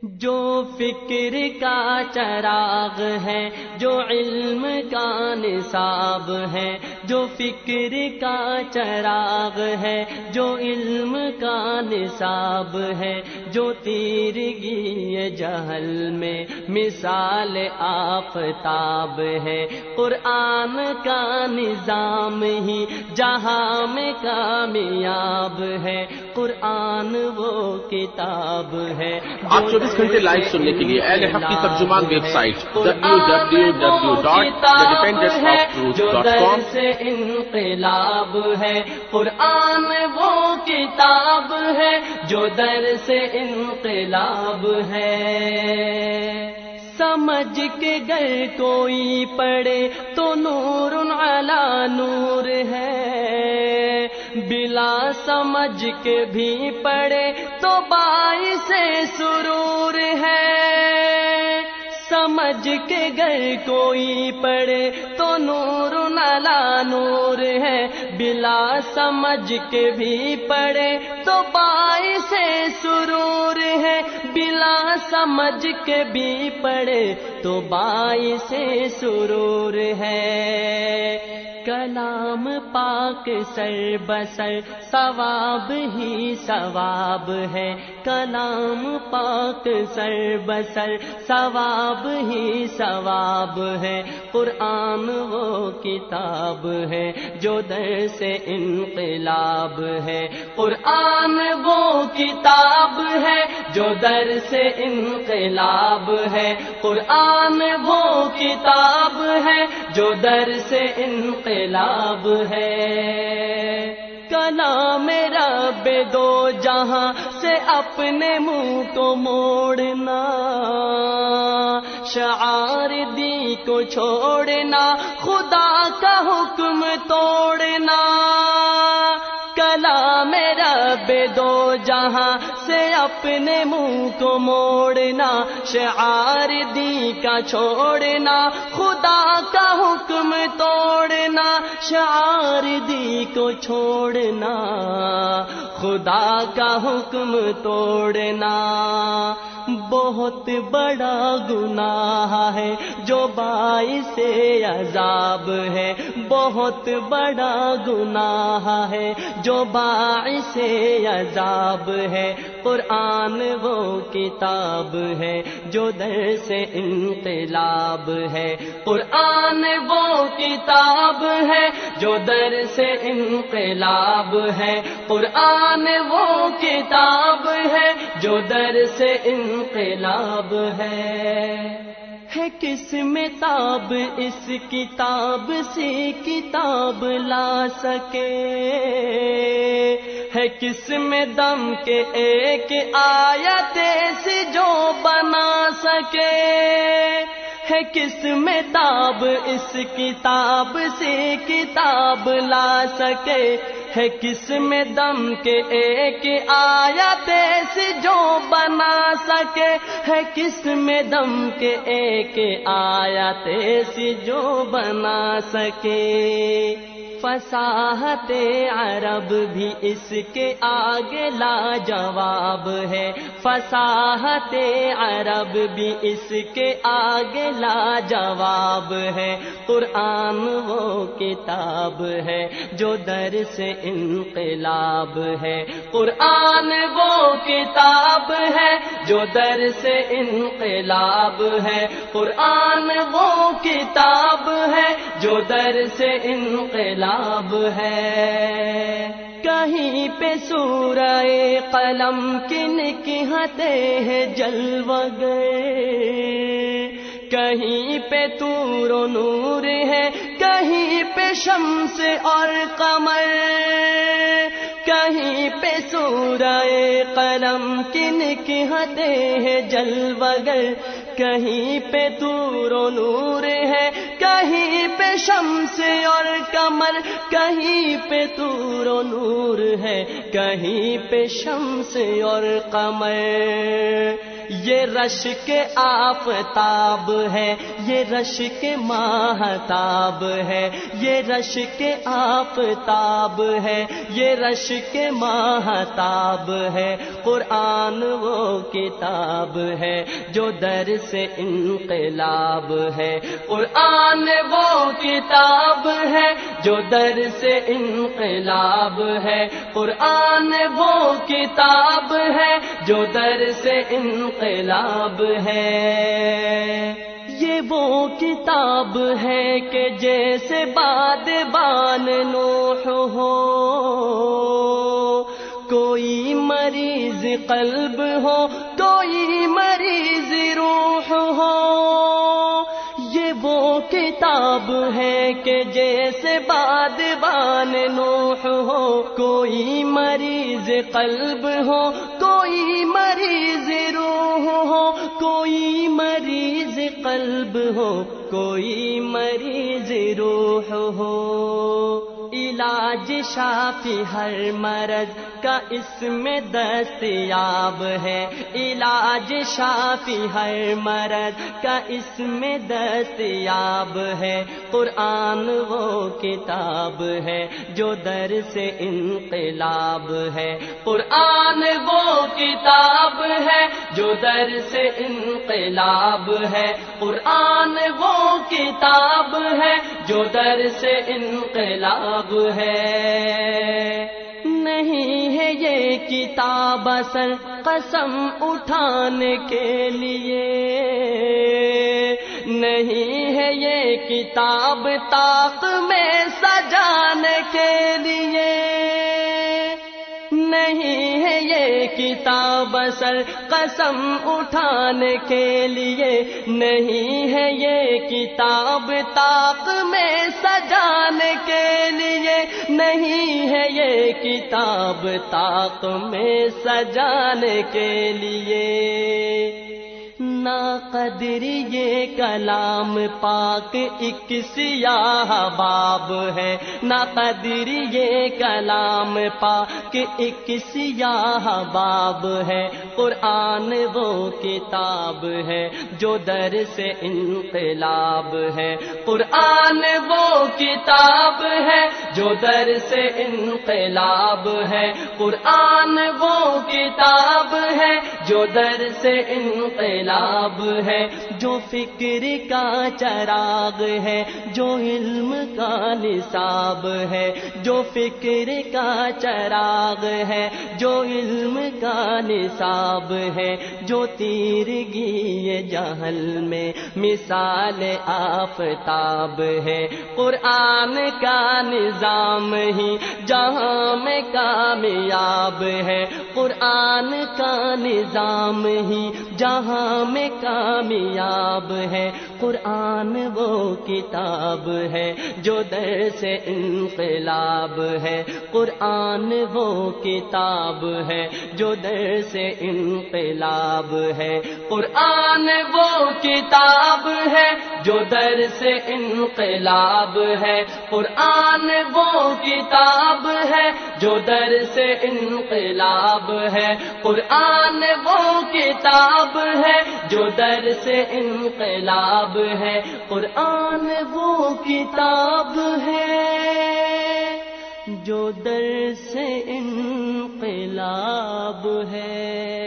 جو فکر کا چراغ ہے، جو علم کا نصاب ہے، جو فکر کا چراغ ہے، جو علم کا نصاب ہے، جو تیرگی جہل میں مثال آفتاب ہے، قرآن کا نظام ہی جہاں میں کامیاب ہے، قرآن وہ کتاب ہے آپ 24 گھنٹے لائیو سننے کے لیے اہل حق کی ترجمان ویب سائٹ www.thedefendersofTruth.com سے انقلاب ہے، قرآن وہ کتاب ہے جو در سے انقلاب ہے۔ سمجھ کے گر کوئی پڑھے تو نور علی نور ہے، بلا سمجھ کے بھی پڑھے تو باعث سرور ہے۔ سمجھ کے گر کوئی پڑھے تو نور علی نور ہے، بلا سمجھ کے بھی پڑھے تو باعث سرور ہے، بلا سمجھ کے بھی پڑھے تو باعث سرور ہے۔ کلام پاک سر بسر ثواب ہی ثواب ہے، کلام پاک سر بسر ثواب ہی ثواب ہے، قرآن وہ کتاب ہے جو در سے انقلاب ہے، قرآن وہ کتاب ہے جو در سے انقلاب ہے، قرآن وہ کتاب ہے جو در سے انقلاب ہے۔ کلام رب دو جہاں سے اپنے منہ کو موڑنا، شعار دی کو چھوڑنا، خدا کا حکم توڑنا۔ کلام رب دو جہاں سے اپنے منہ کو موڑنا، شعار دی کا چھوڑنا، خدا کا حکم توڑنا، شعار دی کو چھوڑنا، خدا کا حکم توڑنا۔ بہت بڑا گناہ ہے جو باعث عذاب ہے، بہت بڑا گناہ ہے جو باعث عذاب ہے، قرآن وہ کتاب ہے جو در سے انقلاب ہے، قرآن وہ کتاب ہے جو در سے انقلاب ہے، قرآن وہ کتاب ہے جو در سے انقلاب ہے کس میں تاب اس کتاب سے کتاب لا سکے، ہے کس میں دم کے ایک آیت سے جو بنا سکے، ہے کس میں تاب اس کتاب سے کتاب لا سکے، ہے کس میں دم کے ایک آیت سے جو بنا سکے، ہے کس میں دم کے ایک آیت سے جو بنا سکے۔ فصاحت عرب بھی اس کے آگے لاجواب ہے، فصاحت عرب بھی اس کے آگے لاجواب ہے، قرآن وہ کتاب ہے جو در سے انقلاب ہے، قرآن وہ کتاب ہے جو در سے انقلاب ہے، قرآن وہ کتاب ہے جو در سے انقلاب ہے۔ کہیں پہ سورہ قلم کی نکہتے ہیں جلوہ گر، کہیں پہ طور و نور ہے، کہیں پہ شمس اور قمر، کہیں پہ سورہ قلم کی نکہتے ہیں جلوہ گر، کہیں پہ طور و نور ہے، کہیں پہ شمس اور قمر، کہیں پہ طور و نور ہے، کہیں پہ شمس اور قمر۔ یہ رشک آفتاب ہے، یہ رشک ماہتاب ہے، یہ رشک آفتاب ہے، یہ رشک ماہتاب ہے۔ قرآن وہ کتاب ہے جو در سے انقلاب ہے، قرآن وہ کتاب ہے جو در سے انقلاب ہے، قرآن وہ کتاب ہے جو در سے انقلاب ہے۔ یہ وہ کتاب ہے کہ جیسے بادبان نوح ہو، کوئی مریض قلب ہو، کوئی مریض روح ہو۔ یہ وہ کتاب ہے کہ جیسے بادبان نوح ہو، کوئی مریض قلب ہو، کوئی مریض روح ہو، کوئی مریض قلب ہو، کوئی مریض روح ہو۔ علاج شافی ہر مرض کا اس میں دستیاب ہے، علاج شافی ہر مرض کا اس میں دستیاب ہے۔ قرآن وہ کتاب ہے جو در سے انقلاب ہے، قرآن وہ کتاب ہے جو در سے انقلاب ہے، قرآن وہ کتاب ہے جو در سے انقلاب ہے۔ نہیں ہے یہ کتاب اصل قسم اٹھانے کے لیے، نہیں ہے یہ کتاب طاق میں سجانے کے لیے، نہیں ہے یہ کتاب اصل قسم اٹھانے کے لیے، نہیں ہے یہ کتاب طاق میں سجانے کے لیے، نہیں ہے یہ کتاب طاق میں سجانے کے لیے۔ نا قدر یہ کلام پاک ایک سیاہ باب ہے، نا قدر یہ کلام پاک ایک سیاہ باب ہے۔ قرآن وہ کتاب ہے جو در سے انقلاب ہے، قرآن وہ کتاب ہے جو در سے انقلاب ہے، قرآن وہ کتاب ہے جو در سے انقلاب ہے۔ جو فکر کا چراغ ہے، جو علم کا نصاب ہے، جو فکر کا چراغ ہے، جو علم کا نصاب ہے، جو تیرگی جہل میں مثال آفتاب ہے۔ قرآن کا نظام ہی جہاں میں کامیاب ہے، قرآن کا نظام ہی جہاں میں کامیاب ہے۔ قرآن وہ کتاب ہے جو در سے انقلاب ہے، قرآن وہ کتاب ہے جو در سے انقلاب ہے، قرآن وہ کتاب ہے جو در سے انقلاب ہے، قرآن وہ کتاب ہے جو در سے انقلاب ہے، قرآن وہ کتاب ہے جو در سے انقلاب ہے، قرآن وہ کتاب ہے جو در سے انقلاب ہے۔